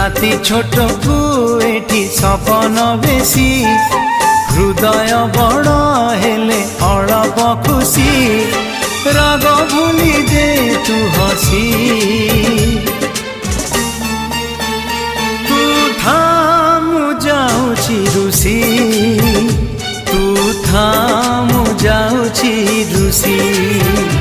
राति छोट को एठी सपन बेसी हृदय बड़ हेले अळप खुशी राग भूली दे तू हसी तू थामु जाउछि रुसी तू थामु जाउछि रुसी।